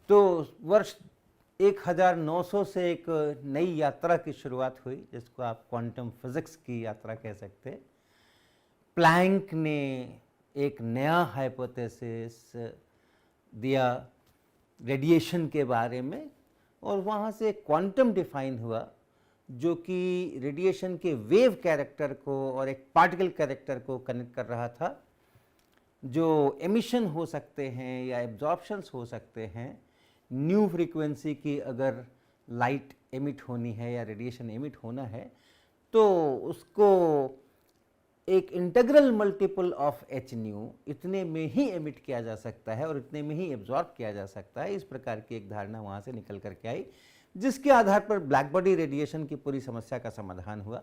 तो वर्ष 1900 से एक नई यात्रा की शुरुआत हुई, जिसको आप क्वांटम फिजिक्स की यात्रा कह सकते हैं। प्लैंक ने एक नया हाइपोथेसिस दिया रेडिएशन के बारे में, और वहाँ से क्वांटम डिफाइन हुआ, जो कि रेडिएशन के वेव कैरेक्टर को और एक पार्टिकल कैरेक्टर को कनेक्ट कर रहा था, जो एमिशन हो सकते हैं या एब्जॉर्प्शंस हो सकते हैं। न्यू फ्रीक्वेंसी की अगर लाइट एमिट होनी है या रेडिएशन एमिट होना है, तो उसको एक integral multiple of H new इतने में ही एमिट किया जा सकता है और इतने में ही एब्जॉर्ब किया जा सकता है। इस प्रकार की एक धारणा वहाँ से निकल करके आई, जिसके आधार पर ब्लैक बॉडी रेडिएशन की पूरी समस्या का समाधान हुआ,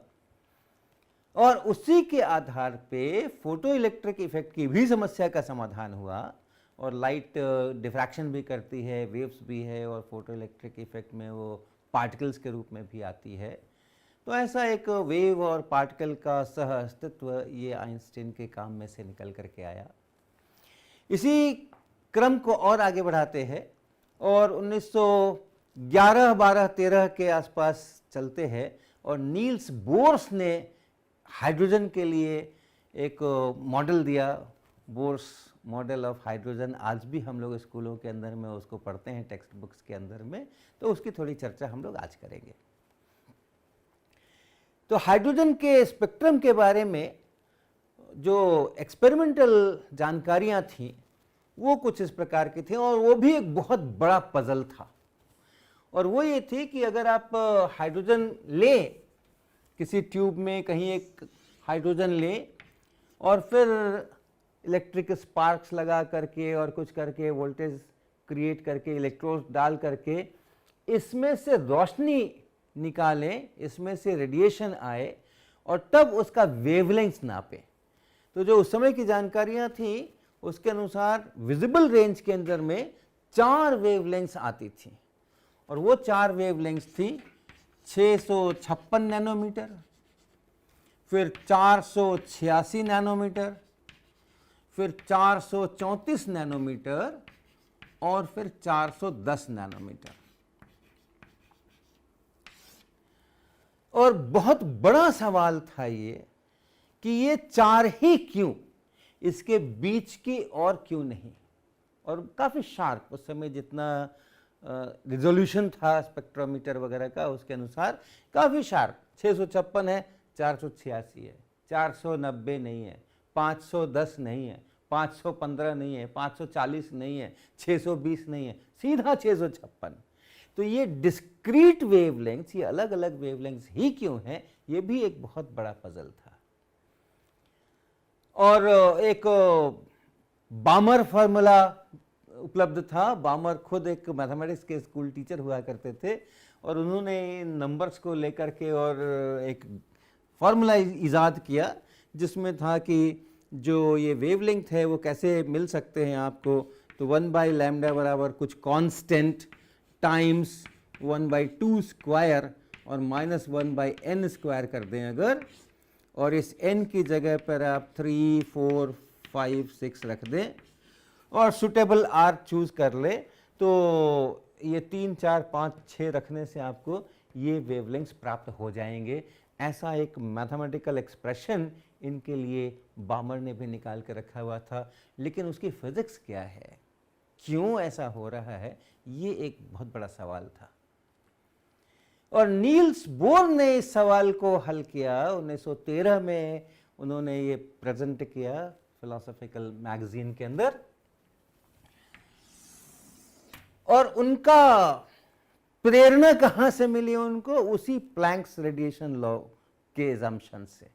और उसी के आधार पे फोटो इलेक्ट्रिक इफेक्ट की भी समस्या का समाधान हुआ। और लाइट डिफ्रैक्शन भी करती है, वेव्स भी है, और फोटो इलेक्ट्रिक इफेक्ट में वो पार्टिकल्स के रूप में भी आती है। तो ऐसा एक वेव और पार्टिकल का सह अस्तित्व ये आइंस्टीन के काम में से निकल करके आया। इसी क्रम को और आगे बढ़ाते हैं और 1911, 12, 13 के आसपास चलते हैं, और नील्स बोर्स ने हाइड्रोजन के लिए एक मॉडल दिया, बोर्स मॉडल ऑफ हाइड्रोजन। आज भी हम लोग स्कूलों के अंदर में उसको पढ़ते हैं, टेक्स्ट बुक्स के अंदर में, तो उसकी थोड़ी चर्चा हम लोग आज करेंगे। तो हाइड्रोजन के स्पेक्ट्रम के बारे में जो एक्सपेरिमेंटल जानकारियां थीं वो कुछ इस प्रकार की थी, और वो भी एक बहुत बड़ा पजल था। और वो ये थी कि अगर आप हाइड्रोजन लें, किसी ट्यूब में कहीं एक हाइड्रोजन लें और फिर इलेक्ट्रिक स्पार्क्स लगा करके और कुछ करके वोल्टेज क्रिएट करके इलेक्ट्रोड डाल करके इसमें से रोशनी निकालें, इसमें से रेडिएशन आए, और तब उसका वेवलेंथ नापें, तो जो उस समय की जानकारियां थी उसके अनुसार विजिबल रेंज के अंदर में 4 वेवलेंथ्स आती थी, और वो 4 वेवलेंथ्स थी 656 नैनोमीटर, फिर 486 नैनोमीटर, फिर 434 नैनोमीटर, और फिर 410 नैनोमीटर। और बहुत बड़ा सवाल था ये कि ये 4 ही क्यों, इसके बीच की और क्यों नहीं। और काफ़ी शार्प, उस समय जितना रिजोल्यूशन था स्पेक्ट्रोमीटर वगैरह का उसके अनुसार काफ़ी शार्प। 656 है, 486 है, 490 नहीं है, 510 नहीं है, 515 नहीं है, 540 नहीं है, 620 नहीं है, सीधा 656। तो ये डिस्क्रीट वेवलेंथ्स, ये अलग अलग वेवलेंथ्स ही क्यों हैं, ये भी एक बहुत बड़ा पजल था। और एक बामर फार्मूला उपलब्ध था। बामर खुद एक मैथमेटिक्स के स्कूल टीचर हुआ करते थे, और उन्होंने नंबर्स को लेकर के और एक फार्मूला इजाद किया, जिसमें था कि जो ये वेवलेंथ है वो कैसे मिल सकते हैं आपको। तो 1/λ बराबर कुछ कांस्टेंट टाइम्स 1/2 स्क्वायर और -1/n स्क्वायर कर दें अगर, और इस n की जगह पर आप 3, 4, 5, 6 रख दें और सुटेबल r चूज कर ले, तो ये 3, 4, 5, 6 रखने से आपको ये वेवलेंथ्स प्राप्त हो जाएंगे। ऐसा एक मैथमेटिकल एक्सप्रेशन इनके लिए बामर ने भी निकाल कर रखा हुआ था। लेकिन उसकी फिजिक्स क्या है, क्यों ऐसा हो रहा है, ये एक बहुत बड़ा सवाल था। और नील्स बोर ने इस सवाल को हल किया। 1913 में उन्होंने ये प्रेजेंट किया फिलोसॉफिकल मैगजीन के अंदर, और उनका प्रेरणा कहां से मिली उनको, उसी प्लैंक्स रेडिएशन लॉ के असम्पशन से।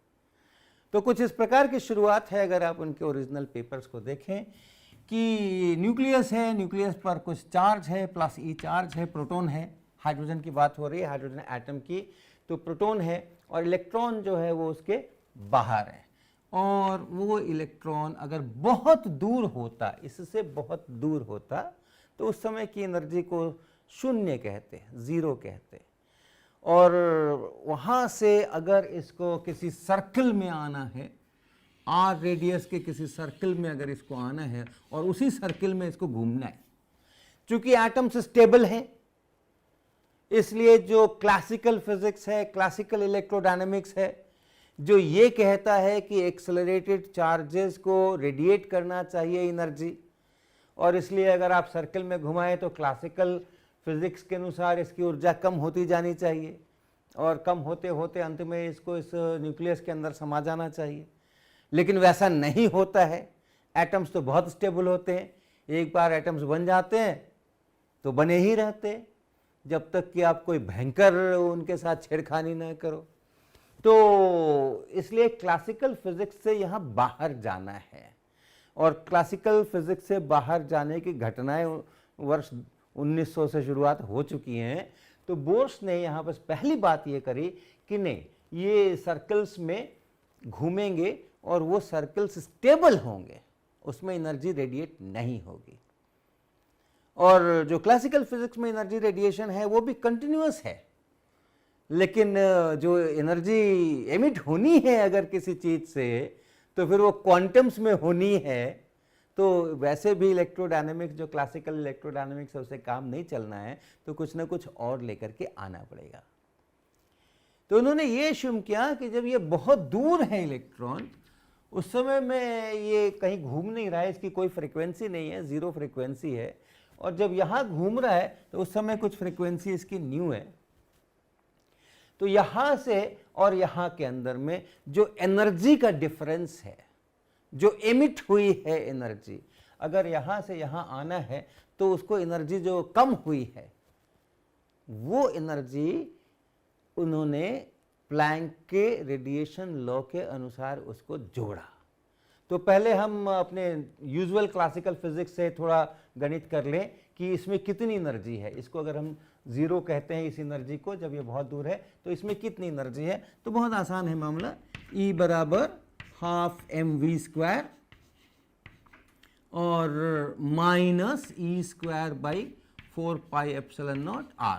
तो कुछ इस प्रकार की शुरुआत है। अगर आप उनके ओरिजिनल पेपर्स को देखें कि न्यूक्लियस है, न्यूक्लियस पर कुछ चार्ज है, प्लस ई चार्ज है, प्रोटॉन है, हाइड्रोजन की बात हो रही है, हाइड्रोजन एटम की, तो प्रोटॉन है, और इलेक्ट्रॉन जो है वो उसके बाहर है। और वो इलेक्ट्रॉन अगर बहुत दूर होता, इससे बहुत दूर होता, तो उस समय की एनर्जी को शून्य कहते, 0 कहते। और वहाँ से अगर इसको किसी सर्कल में आना है, r रेडियस के किसी सर्कल में अगर इसको आना है और उसी सर्कल में इसको घूमना है, चूंकि एटम्स स्टेबल हैं, इसलिए जो क्लासिकल फिजिक्स है, क्लासिकल इलेक्ट्रोडायनेमिक्स है, जो ये कहता है कि एक्सेलरेटेड चार्जेस को रेडिएट करना चाहिए एनर्जी, और इसलिए अगर आप सर्कल में घुमाएं तो क्लासिकल फिजिक्स के अनुसार इसकी ऊर्जा कम होती जानी चाहिए और कम होते होते अंत में इसको इस न्यूक्लियस के अंदर समा जाना चाहिए। लेकिन वैसा नहीं होता है। एटम्स तो बहुत स्टेबल होते हैं, एक बार एटम्स बन जाते हैं तो बने ही रहते हैं जब तक कि आप कोई भयंकर उनके साथ छेड़खानी न करो। तो इसलिए क्लासिकल फिजिक्स से यहाँ बाहर जाना है, और क्लासिकल फिजिक्स से बाहर जाने की घटनाएं वर्ष 1900 से शुरुआत हो चुकी हैं। तो बोर्स ने यहाँ पर पहली बात ये करी कि नहीं, ये सर्कल्स में घूमेंगे और वो सर्कल्स स्टेबल होंगे, उसमें एनर्जी रेडिएट नहीं होगी। और जो क्लासिकल फिजिक्स में एनर्जी रेडिएशन है वो भी कंटिन्यूअस है, लेकिन जो एनर्जी एमिट होनी है अगर किसी चीज से, तो फिर वो क्वांटम्स में होनी है। तो वैसे भी इलेक्ट्रोडायनेमिक्स, जो क्लासिकल इलेक्ट्रोडायनेमिक्स है, उससे काम नहीं चलना है, तो कुछ ना कुछ और लेकर के आना पड़ेगा। तो उन्होंने ये शुरू किया कि जब ये बहुत दूर है इलेक्ट्रॉन, उस समय में ये कहीं घूम नहीं रहा है, इसकी कोई फ्रीक्वेंसी नहीं है, जीरो फ्रीक्वेंसी है, और जब यहाँ घूम रहा है तो उस समय कुछ फ्रीक्वेंसी इसकी न्यू है। तो यहाँ से और यहाँ के अंदर में जो एनर्जी का डिफरेंस है, जो एमिट हुई है एनर्जी, अगर यहाँ से यहाँ आना है तो उसको एनर्जी जो कम हुई है, वो एनर्जी उन्होंने प्लैंक के रेडिएशन लॉ के अनुसार उसको जोड़ा। तो पहले हम अपने यूजुअल क्लासिकल फिजिक्स से थोड़ा गणित कर लें कि इसमें कितनी एनर्जी है। इसको अगर हम जीरो कहते हैं इस एनर्जी को, जब ये बहुत दूर है तो इसमें कितनी एनर्जी है, तो बहुत आसान है मामला। E बराबर हाफ mv² और माइनस E² बाई 4πε0 r,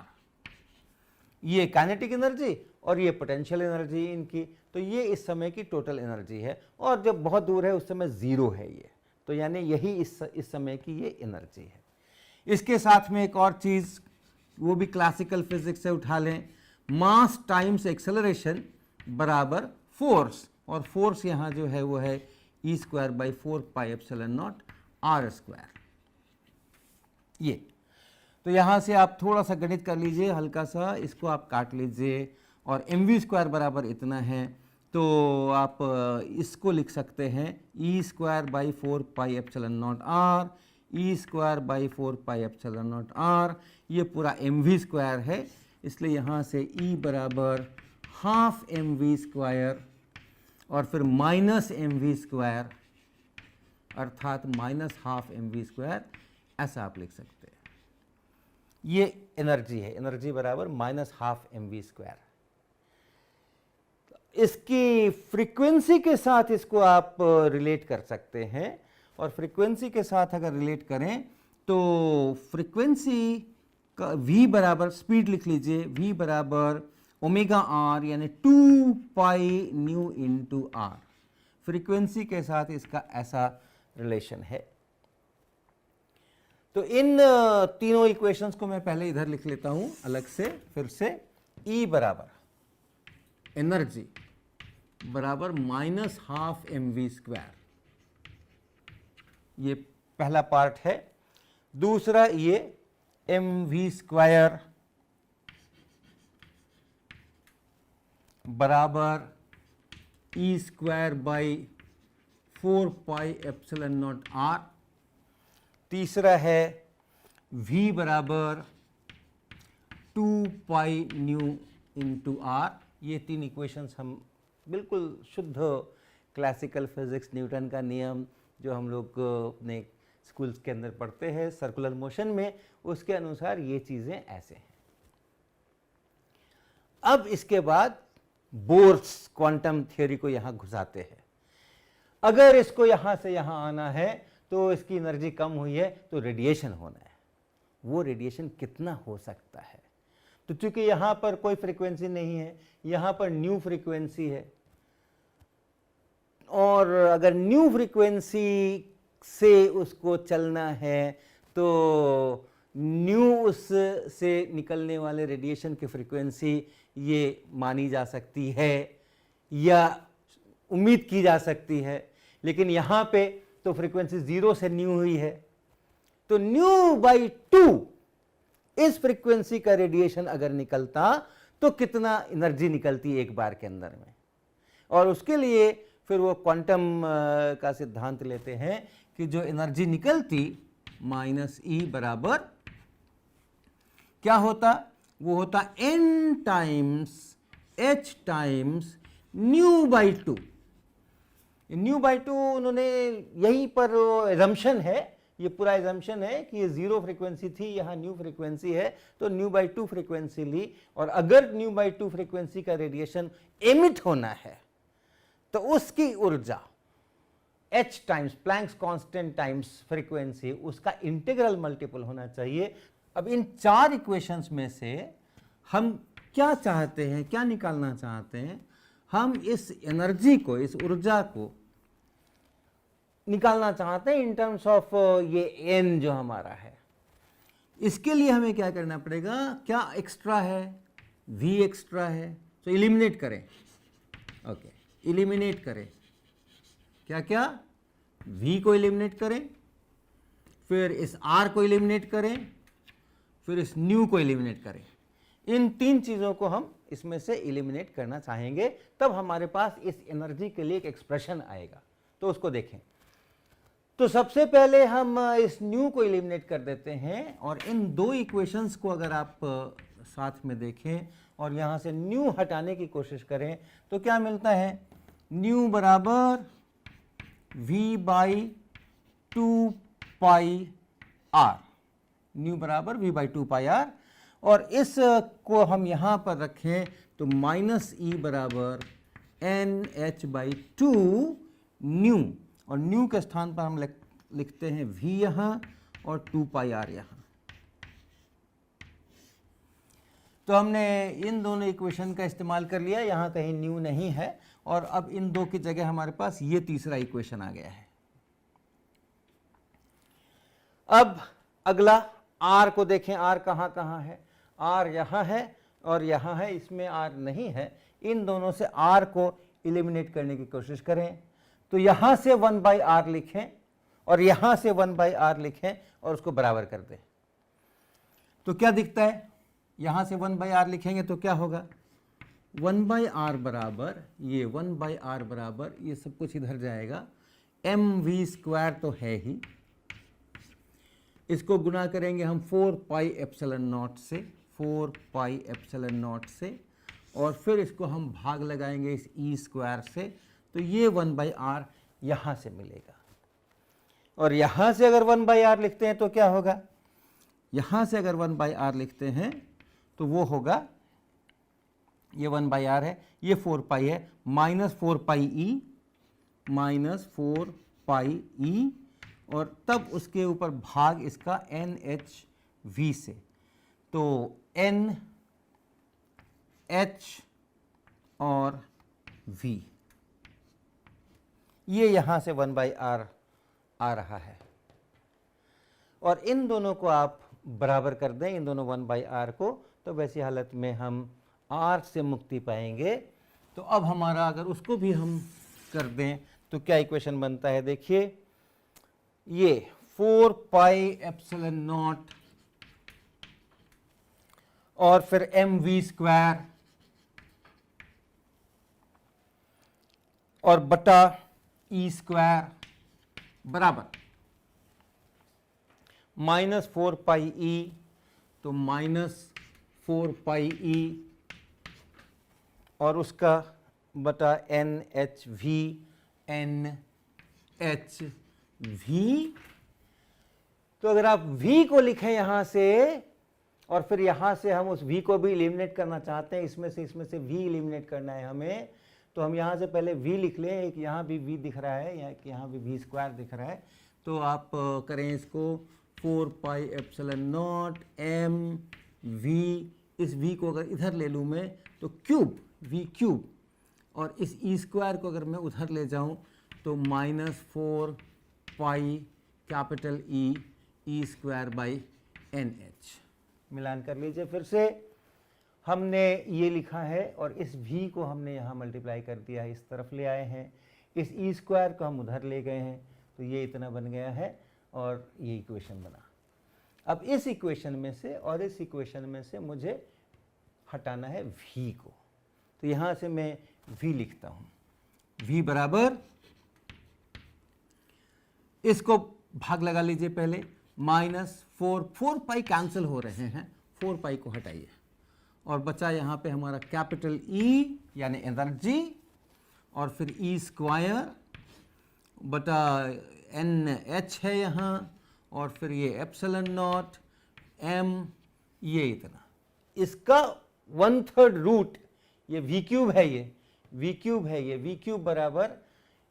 ये काइनेटिक एनर्जी और ये पोटेंशियल एनर्जी इनकी। तो ये इस समय की टोटल एनर्जी है, और जब बहुत दूर है उस समय जीरो है ये, तो यानी यही इस समय की ये एनर्जी है। इसके साथ में एक और चीज़, वो भी क्लासिकल फिजिक्स से उठा लें, मास टाइम्स एक्सेलरेशन बराबर फोर्स, और फोर्स यहाँ जो है वो है E² बाई 4πε0 r²। ये तो यहाँ से आप थोड़ा सा गणित कर लीजिए, हल्का सा इसको आप काट लीजिए, और mv² बराबर इतना है, तो आप इसको लिख सकते हैं E² by 4πε0 r, E² by 4πε0 r, ये पूरा mv² है, इसलिए यहाँ से E बराबर हाफ mv² और फिर माइनस mv², अर्थात माइनस हाफ mv², ऐसा आप लिख सकते हैं। ये एनर्जी है, एनर्जी बराबर माइनस हाफ mv²। इसकी फ्रीक्वेंसी के साथ इसको आप रिलेट कर सकते हैं, और फ्रीक्वेंसी के साथ अगर रिलेट करें तो फ्रीक्वेंसी का v बराबर, स्पीड लिख लीजिए, v बराबर ओमेगा r यानी 2 pi nu into r. Frequency के साथ इसका ऐसा रिलेशन है। तो इन तीनों इक्वेशंस को मैं पहले इधर लिख लेता हूं अलग से, फिर से। E बराबर एनर्जी बराबर माइनस हाफ mv², ये पहला पार्ट है। दूसरा ये mv² बराबर E² बाई 4πε0 r। तीसरा है v बराबर 2 पाई न्यू इंटू आर। ये तीन इक्वेशंस हम बिल्कुल शुद्ध क्लासिकल फिजिक्स, न्यूटन का नियम जो हम लोग अपने स्कूल्स के अंदर पढ़ते हैं सर्कुलर मोशन में, उसके अनुसार ये चीज़ें ऐसे हैं। अब इसके बाद बोर्स क्वांटम थ्योरी को यहाँ घुसाते हैं। अगर इसको यहाँ से यहाँ आना है तो इसकी एनर्जी कम हुई है तो रेडिएशन होना है। वो रेडिएशन कितना हो सकता है? तो चूंकि यहाँ पर कोई फ्रीक्वेंसी नहीं है, यहाँ पर न्यू फ्रीक्वेंसी है, और अगर न्यू फ्रीक्वेंसी से उसको चलना है तो न्यू उससे निकलने वाले रेडिएशन की फ्रीक्वेंसी ये मानी जा सकती है या उम्मीद की जा सकती है, लेकिन यहाँ पे तो फ्रीक्वेंसी 0 से न्यू हुई है, तो न्यू बाई 2 इस फ्रीक्वेंसी का रेडिएशन अगर निकलता तो कितना एनर्जी निकलती एक बार के अंदर में। और उसके लिए फिर वो क्वांटम का सिद्धांत लेते हैं कि जो एनर्जी निकलती -E बराबर क्या होता, वो होता n times h times new by 2। New by 2 उन्होंने यहीं पर एजम्पशन है, ये पूरा एजम्पशन है कि ये 0 फ्रीक्वेंसी थी, यहाँ न्यू फ्रीक्वेंसी है, तो न्यू बाई 2 फ्रीक्वेंसी ली। और अगर न्यू बाई 2 फ्रीक्वेंसी का रेडिएशन एमिट होना है तो उसकी ऊर्जा h times Planck's constant times frequency, उसका इंटीग्रल मल्टीपल होना चाहिए। अब इन 4 इक्वेशंस में से हम क्या चाहते हैं, क्या निकालना चाहते हैं? हम इस एनर्जी को, इस ऊर्जा को निकालना चाहते हैं इन टर्म्स ऑफ ये n जो हमारा है। इसके लिए हमें क्या करना पड़ेगा, क्या एक्स्ट्रा है, v एक्स्ट्रा है, तो इलिमिनेट करें। ओके, इलिमिनेट करें, क्या क्या, v को इलिमिनेट करें, फिर इस r को इलिमिनेट करें, फिर इस न्यू को इलिमिनेट करें। इन 3 चीज़ों को हम इसमें से इलिमिनेट करना चाहेंगे, तब हमारे पास इस एनर्जी के लिए एक एक्सप्रेशन आएगा। तो उसको देखें। तो सबसे पहले हम इस न्यू को इलिमिनेट कर देते हैं, और इन 2 इक्वेशंस को अगर आप साथ में देखें और यहाँ से न्यू हटाने की कोशिश करें तो क्या मिलता है, न्यू बराबर v by 2 pi r, new बराबर v बाई 2 पाई r। और इस को हम यहाँ पर रखें तो -E बराबर NH बाई 2 न्यू, और न्यू के स्थान पर हम लिखते हैं v यहाँ और 2 पाई r यहाँ। तो हमने इन दोनों इक्वेशन का इस्तेमाल कर लिया, यहाँ कहीं न्यू नहीं है, और अब इन 2 की जगह हमारे पास ये तीसरा इक्वेशन आ गया है। अब अगला r को देखें, r कहाँ कहाँ है, r यहाँ है और यहाँ है, इसमें r नहीं है। इन दोनों से r को इलिमिनेट करने की कोशिश करें, तो यहाँ से 1 बाई r लिखें और यहाँ से 1 बाई r लिखें और उसको बराबर कर दें। तो क्या दिखता है, यहाँ से 1 बाई r लिखेंगे तो क्या होगा, 1 बाई r बराबर, ये 1 बाई r बराबर, ये सब कुछ इधर जाएगा, mv स्क्वायर तो है ही, इसको गुना करेंगे हम 4 पाई एप्सिलॉन नॉट से, 4 पाई एप्सिलॉन नॉट से, और फिर इसको हम भाग लगाएंगे इस e स्क्वायर से, तो ये 1 बाई r यहाँ से मिलेगा। और यहाँ से अगर 1 बाई r लिखते हैं तो क्या होगा, यहाँ से अगर 1 बाई r लिखते हैं तो वो होगा, ये 1 बाई r है, ये 4 पाई है, -4 पाई e, -4 पाई e, और तब उसके ऊपर भाग इसका NHV से, तो NH और V, ये यहाँ से 1 बाई r आ रहा है। और इन दोनों को आप बराबर कर दें, इन दोनों 1 बाई r को, तो वैसी हालत में हम r से मुक्ति पाएंगे। तो अब हमारा अगर उसको भी हम कर दें तो क्या इक्वेशन बनता है, देखिए, ये 4 पाई एप्सिलॉन नॉट और फिर mv स्क्वायर और बटा e स्क्वायर बराबर -4 पाई e, तो -4 पाई e और उसका बटा NHV, तो अगर आप v को लिखें यहाँ से, और फिर यहाँ से हम उस v को भी इलिमिनेट करना चाहते हैं, इसमें से v इलिमिनेट करना है हमें, तो हम यहाँ से पहले v लिख लें, एक यहाँ भी v दिख रहा है, यहाँ भी v स्क्वायर दिख रहा है, तो आप करें इसको 4 pi epsilon not m v, इस v को अगर इधर ले लूँ मैं तो क्यूब, v क्यूब, और इस e स्क्वायर को अगर मैं उधर ले जाऊँ तो -4 pi capital E, E square by NH। मिलान कर लीजिए फिर से। हमने ये लिखा है और इस V को हमने यहाँ मल्टीप्लाई कर दिया है, इस तरफ ले आए हैं। इस E स्क्वायर को हम उधर ले गए हैं, तो ये इतना बन गया है और ये इक्वेशन बना। अब इस इक्वेशन में से और इस इक्वेशन में से मुझे हटाना है V को, तो यहाँ से मैं V लिखता हूँ। V बराबर, इसको भाग लगा लीजिए पहले, -4 पाई कैंसिल हो रहे हैं, 4 पाई को हटाइए और बचा यहाँ पे हमारा कैपिटल E यानी एनर्जी, और फिर E स्क्वायर बटा NH है यहाँ, और फिर ये एप्सिलॉन नॉट M, ये इतना। इसका 1/3 रूट ये V क्यूब है, ये V क्यूब है, ये V क्यूब बराबर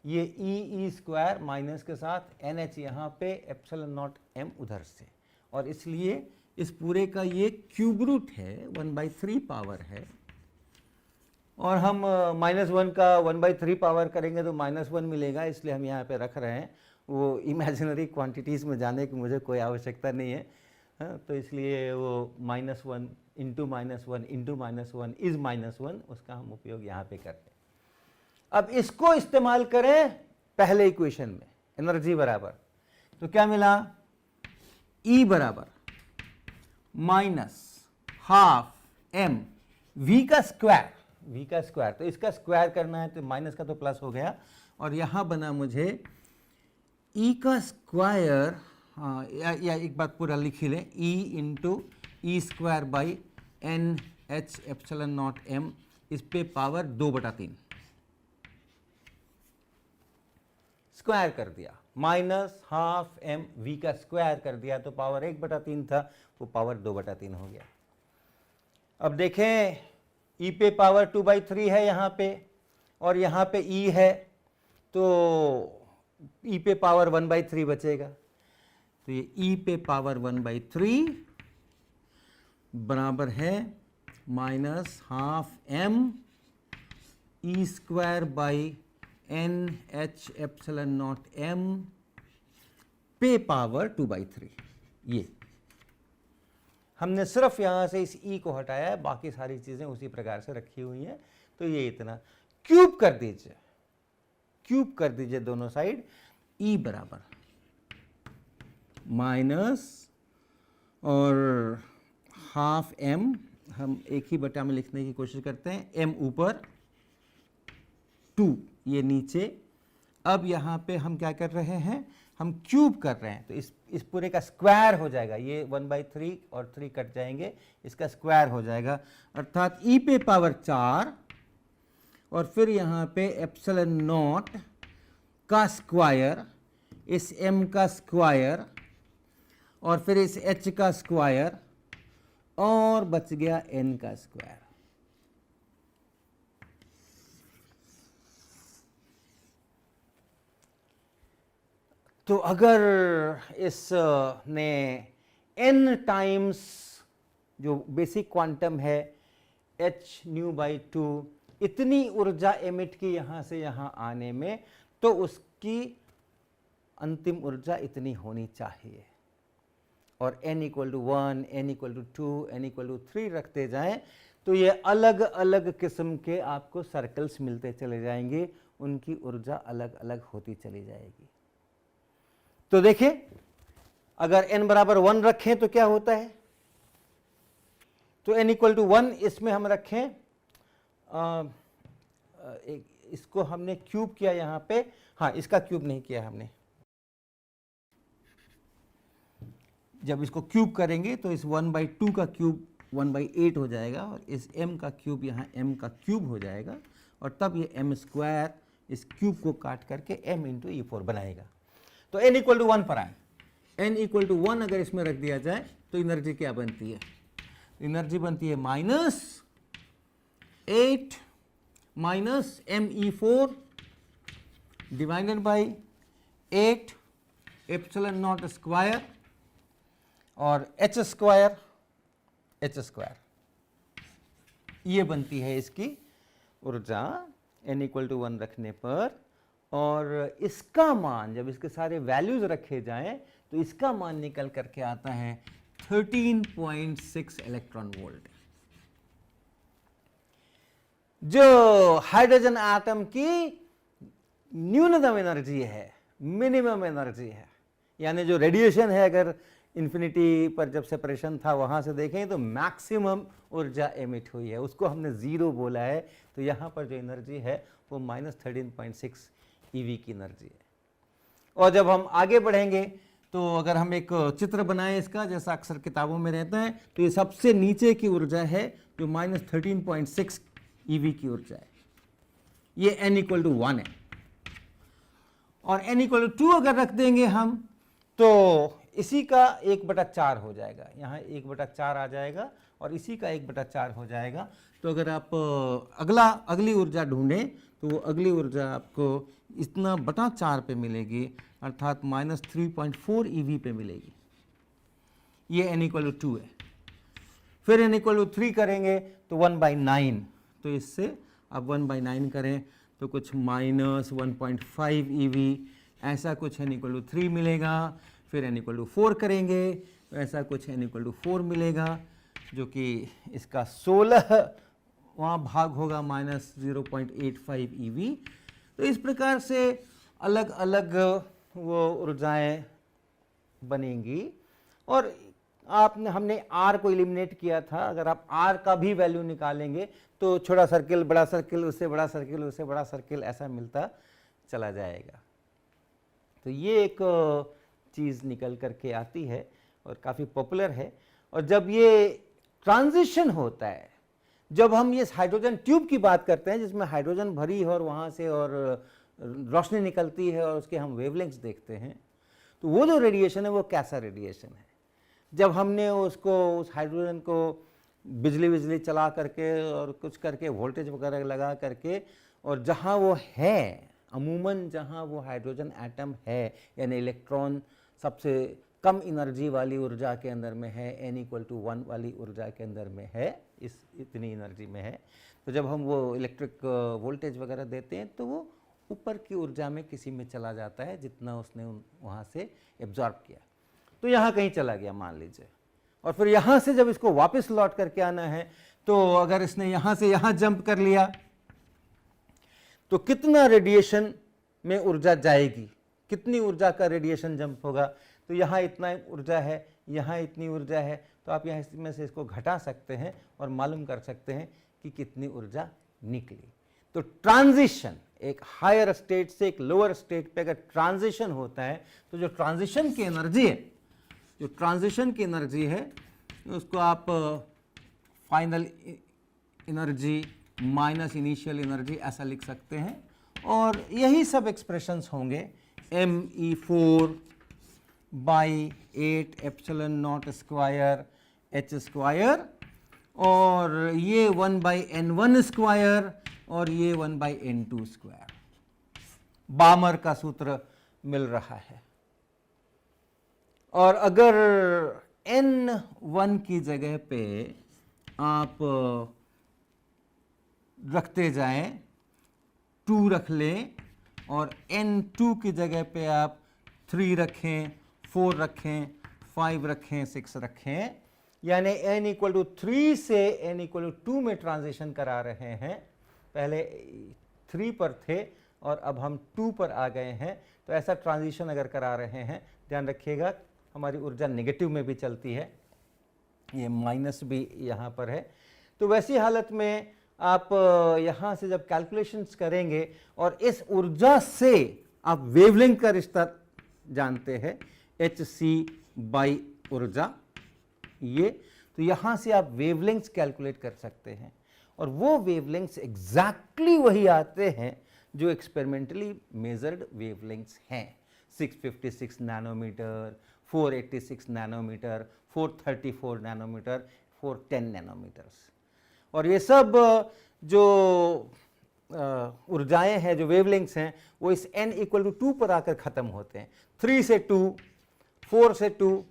ये E स्क्वायर माइनस के साथ NH यहाँ पे एप्सिलॉन नॉट M उधर से, और इसलिए इस पूरे का ये क्यूब रूट है, 1/3 पावर है। और हम -1 का 1/3 पावर करेंगे तो -1 मिलेगा, इसलिए हम यहाँ पे रख रहे हैं। वो इमेजिनरी क्वांटिटीज़ में जाने की मुझे कोई आवश्यकता नहीं है, हाँ, तो इसलिए वो -1 इंटू -1 इंटू -1 इज़ -1, उसका हम उपयोग यहाँ पे कर रहे हैं। अब इसको इस्तेमाल करें पहले इक्वेशन में, एनर्जी बराबर, तो क्या मिला? E बराबर -12 m V का स्क्वायर, तो इसका स्क्वायर करना है तो माइनस का तो प्लस हो गया, और यहाँ बना मुझे E का स्क्वायर, हाँ, या एक बात पूरा लिख ही लें, E into E square by NH epsilon not M, इस पे पावर 2/3 स्क्वायर कर दिया, -12 m V का स्क्वायर कर दिया तो पावर 1/3 था, वो पावर 2/3 हो गया। अब देखें E पे पावर 2/3 है यहाँ पे, और यहाँ पे E है, तो E पे पावर 1/3 बचेगा, तो ये E पे पावर 1/3 बराबर है -12 m E square by NH epsilon not M पे पावर 2/3। ये हमने सिर्फ यहाँ से इस E को हटाया है, बाकी सारी चीज़ें उसी प्रकार से रखी हुई हैं। तो ये इतना क्यूब कर दीजिए दोनों साइड। E बराबर माइनस और ½ m, हम एक ही बटा में लिखने की कोशिश करते हैं, m ऊपर 2 ये नीचे। अब यहाँ पे हम क्या कर रहे हैं, हम क्यूब कर रहे हैं, तो इस पूरे का स्क्वायर हो जाएगा, ये 1/3 और 3 कट जाएंगे, इसका स्क्वायर हो जाएगा, अर्थात E पे पावर 4 और फिर यहाँ पे एप्सिलॉन नॉट का स्क्वायर, इस M का स्क्वायर और फिर इस H का स्क्वायर, और बच गया N का स्क्वायर। तो अगर इसने n टाइम्स जो बेसिक क्वांटम है h/2 इतनी ऊर्जा एमिट की यहाँ से यहाँ आने में, तो उसकी अंतिम ऊर्जा इतनी होनी चाहिए। और n = 1, n = 2, n = 3 रखते जाएं तो ये अलग अलग किस्म के आपको सर्कल्स मिलते चले जाएंगे, उनकी ऊर्जा अलग अलग होती चली जाएगी। तो देखिए, अगर n बराबर 1 रखें तो क्या होता है, तो n = 1 इसमें हम रखें, इसको हमने क्यूब किया यहाँ पे, हाँ इसका क्यूब नहीं किया हमने, जब इसको क्यूब करेंगे तो इस 1/2 का क्यूब 1/8 हो जाएगा, और इस m का क्यूब यहाँ m का क्यूब हो जाएगा, और तब ये m स्क्वायर इस क्यूब को काट करके m × E4 बनाएगा। तो n = 1 पर आए, n = 1 अगर इसमें रख दिया जाए तो एनर्जी क्या बनती है, एनर्जी बनती है -8 -me4 divided by 8 epsilon not square और h स्क्वायर, ये बनती है इसकी ऊर्जा n = 1 रखने पर। और इसका मान जब इसके सारे वैल्यूज रखे जाएं तो इसका मान निकल करके आता है 13.6 इलेक्ट्रॉन वोल्ट। जो हाइड्रोजन एटम की न्यूनतम एनर्जी है, मिनिमम एनर्जी है, यानी जो रेडिएशन है, अगर इन्फिनिटी पर जब सेपरेशन था वहां से देखें तो मैक्सिमम ऊर्जा एमिट हुई है, उसको हमने जीरो बोला है। तो यहाँ पर जो एनर्जी है वो -13.6 ईवी की एनर्जी है। और जब हम आगे बढ़ेंगे तो अगर हम एक चित्र बनाएं इसका, जैसा अक्सर किताबों में रहता है, तो ये सबसे नीचे की ऊर्जा है जो -13.6 ईवी की ऊर्जा है, ये n = 1 है। और n = 2 अगर रख देंगे हम तो इसी का 1/4 हो जाएगा, यहाँ 1/4 आ जाएगा और इसी का 1/4 हो जाएगा। तो अगर आप अगली ऊर्जा ढूंढें तो वो अगली ऊर्जा आपको इतना बटा 4 पे मिलेगी, अर्थात -3.4 ईवी पे मिलेगी। ये n = 2 है। फिर n = 3 करेंगे तो 1/9, तो इससे अब 1/9 करें तो कुछ -1.5 ईवी, ऐसा कुछ n = 3 मिलेगा। फिर n = 4 करेंगे तो ऐसा कुछ n = 4 मिलेगा, जो कि इसका 16वां भाग होगा, -0.85 ईवी। तो इस प्रकार से अलग अलग वो ऊर्जाएं बनेंगी। और हमने R को एलिमिनेट किया था, अगर आप R का भी वैल्यू निकालेंगे तो छोटा सर्किल, बड़ा सर्किल, उससे बड़ा सर्किल, उससे बड़ा सर्किल, ऐसा मिलता चला जाएगा। तो ये एक चीज़ निकल करके आती है और काफ़ी पॉपुलर है। और जब ये ट्रांजिशन होता है, जब हम ये हाइड्रोजन ट्यूब की बात करते हैं जिसमें हाइड्रोजन भरी है और वहाँ से और रोशनी निकलती है और उसके हम वेवलेंथ्स देखते हैं, तो वो जो रेडिएशन है वो कैसा रेडिएशन है। जब हमने उस हाइड्रोजन को बिजली चला करके और कुछ करके वोल्टेज वगैरह लगा करके, और जहाँ वो है, अमूमन जहाँ वो हाइड्रोजन एटम है, यानी इलेक्ट्रॉन सबसे कम एनर्जी वाली ऊर्जा के अंदर में है, n = 1 वाली ऊर्जा के अंदर में है, इतनी एनर्जी में है, तो जब हम वो इलेक्ट्रिक वोल्टेज वगैरह देते हैं तो वो ऊपर की ऊर्जा में किसी में चला जाता है जितना उसने वहाँ से एब्जॉर्ब किया। तो यहाँ कहीं चला गया मान लीजिए, और फिर यहाँ से जब इसको वापस लौट करके आना है, तो अगर इसने यहाँ से यहाँ जंप कर लिया तो कितना रेडिएशन में ऊर्जा जाएगी, कितनी ऊर्जा का रेडिएशन जंप होगा। तो यहाँ इतना ऊर्जा है, यहाँ इतनी ऊर्जा है, तो आप यहाँ इसमें से इसको घटा सकते हैं और मालूम कर सकते हैं कि कितनी ऊर्जा निकली। तो ट्रांजिशन, एक हायर स्टेट से एक लोअर स्टेट पे अगर ट्रांजिशन होता है तो जो ट्रांजिशन की एनर्जी है, उसको आप final energy minus initial energy ऐसा लिख सकते हैं। और यही सब एक्सप्रेशंस होंगे, me4/8ε0² h², और ये 1/n1² और ये 1/n2²। बामर का सूत्र मिल रहा है। और अगर n1 की जगह पे आप रखते जाएं, 2 रख लें, और n2 की जगह पे आप 3 रखें, 4 रखें, 5 रखें, 6 रखें, यानी n = 3 से n = 2 में ट्रांजिशन करा रहे हैं। पहले 3 पर थे और अब हम 2 पर आ गए हैं। तो ऐसा ट्रांजिशन अगर करा रहे हैं, ध्यान रखिएगा हमारी ऊर्जा नेगेटिव में भी चलती है, ये माइनस भी यहाँ पर है। तो वैसी हालत में आप यहाँ से जब कैलकुलेशंस करेंगे और इस ऊर्जा से आप वेवलेंथ का रिश्ता जानते हैं, hc/ ऊर्जा, ये, तो यहाँ से आप वेवलेंथ्स कैलकुलेट कर सकते हैं। और वो वेवलेंथ्स एग्जैक्टली वही आते हैं जो एक्सपेरिमेंटली मेजर्ड वेवलेंथ्स हैं, 656 नैनोमीटर, 486 नैनोमीटर, 434 नैनोमीटर, 410 नैनोमीटर्स। और ये सब जो ऊर्जाएं हैं, जो वेवलेंथ्स हैं, वो इस n = 2 पर आकर ख़त्म होते हैं। 3 से 2, 4 से 2,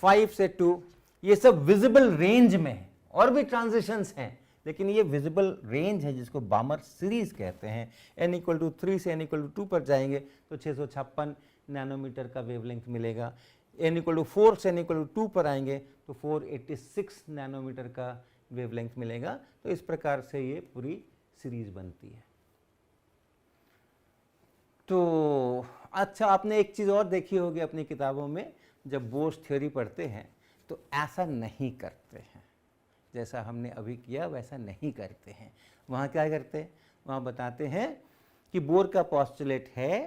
5 से 2, ये सब विजिबल रेंज में है। और भी ट्रांजिशंस हैं, लेकिन ये विजिबल रेंज है जिसको बामर सीरीज कहते हैं। n = 3 से n = 2 पर जाएंगे तो 656 नैनोमीटर का वेवलेंथ मिलेगा। n=4 से n=2 पर आएंगे तो 486 नैनोमीटर का वेवलेंथ मिलेगा। तो इस प्रकार से ये पूरी सीरीज बनती है। तो अच्छा, आपने एक चीज़ और देखी होगी अपनी किताबों में, जब बोर्स थ्योरी पढ़ते हैं तो ऐसा नहीं करते हैं, जैसा हमने अभी किया वैसा नहीं करते हैं। वहाँ क्या करते हैं, वहाँ बताते हैं कि बोर का पोस्टुलेट है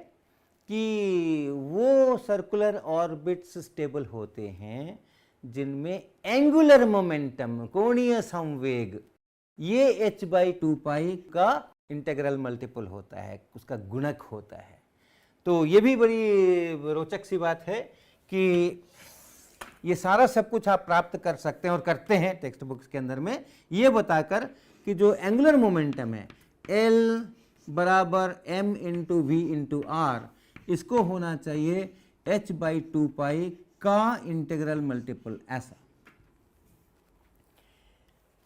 कि वो सर्कुलर ऑर्बिट्स स्टेबल होते हैं जिनमें एंगुलर मोमेंटम, कोणीय संवेग, ये h/2π का इंटीग्रल मल्टीपल होता है, उसका गुणक होता है। तो ये भी बड़ी रोचक सी बात है कि ये सारा सब कुछ आप प्राप्त कर सकते हैं और करते हैं टेक्स्ट बुक्स के अंदर में, ये बताकर कि जो एंगुलर मोमेंटम है L बराबर m into v into r, इसको होना चाहिए h/2π का इंटीग्रल मल्टीपल, ऐसा।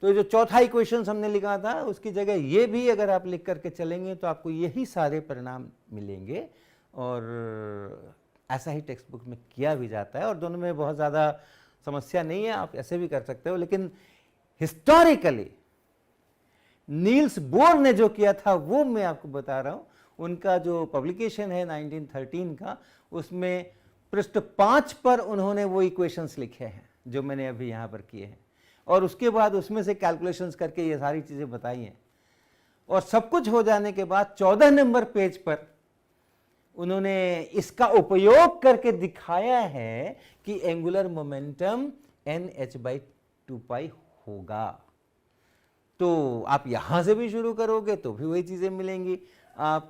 तो जो चौथा इक्वेशन हमने लिखा था उसकी जगह ये भी अगर आप लिख करके चलेंगे तो आपको यही सारे परिणाम मिलेंगे, और ऐसा ही टेक्स्ट बुक में किया भी जाता है और दोनों में बहुत ज़्यादा समस्या नहीं है, आप ऐसे भी कर सकते हो। लेकिन हिस्टोरिकली नील्स बोर ने जो किया था वो मैं आपको बता रहा हूँ। उनका जो पब्लिकेशन है 1913 का, उसमें पृष्ठ 5 पर उन्होंने वो इक्वेशंस लिखे हैं जो मैंने अभी यहाँ पर किए हैं, और उसके बाद उसमें से कैलकुलेशंस करके ये सारी चीज़ें बताई हैं। और सब कुछ हो जाने के बाद 14 नंबर पेज पर उन्होंने इसका उपयोग करके दिखाया है कि एंगुलर मोमेंटम nh/2π होगा। तो आप यहाँ से भी शुरू करोगे तो भी वही चीज़ें मिलेंगी। आप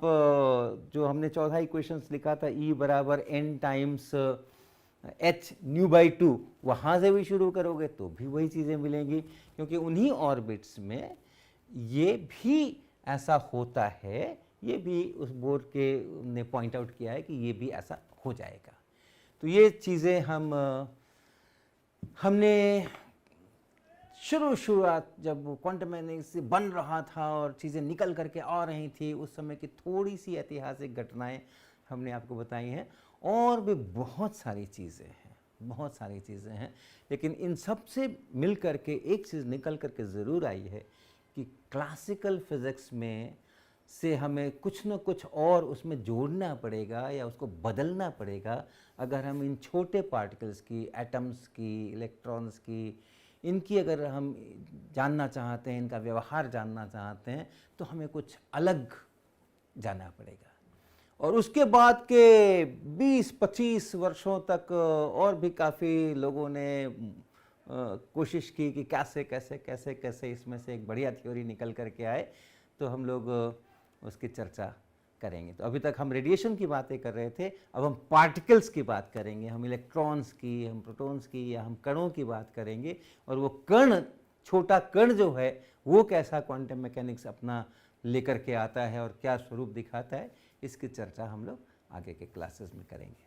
जो हमने चौथा इक्वेशंस लिखा था E बराबर n टाइम्स h ν/2, वहाँ से भी शुरू करोगे तो भी वही चीज़ें मिलेंगी, क्योंकि उन्हीं ऑर्बिट्स में ये भी ऐसा होता है। ये भी उस बोर्ड के ने पॉइंट आउट किया है कि ये भी ऐसा हो जाएगा। तो ये चीज़ें हमने शुरुआत जब क्वांटम मैकेनिक्स बन रहा था और चीज़ें निकल करके आ रही थी, उस समय की थोड़ी सी ऐतिहासिक घटनाएं हमने आपको बताई हैं, और भी बहुत सारी चीज़ें हैं। लेकिन इन सब से मिल करके एक चीज़ निकल करके ज़रूर आई है कि क्लासिकल फिज़िक्स में से हमें कुछ न कुछ और उसमें जोड़ना पड़ेगा या उसको बदलना पड़ेगा अगर हम इन छोटे पार्टिकल्स की, एटम्स की, इलेक्ट्रॉन्स की, इनकी अगर हम जानना चाहते हैं, इनका व्यवहार जानना चाहते हैं, तो हमें कुछ अलग जाना पड़ेगा। और उसके बाद के 20-25 वर्षों तक और भी काफ़ी लोगों ने कोशिश की कि कैसे इसमें से एक बढ़िया थ्योरी निकल करके आए, तो हम लोग उसकी चर्चा करेंगे। तो अभी तक हम रेडिएशन की बातें कर रहे थे, अब हम पार्टिकल्स की बात करेंगे, हम इलेक्ट्रॉन्स की, हम प्रोटॉन्स की, या हम कणों की बात करेंगे। और वो कण, छोटा कण जो है वो कैसा क्वांटम मैकेनिक्स अपना लेकर के आता है और क्या स्वरूप दिखाता है, इसकी चर्चा हम लोग आगे के क्लासेस में करेंगे।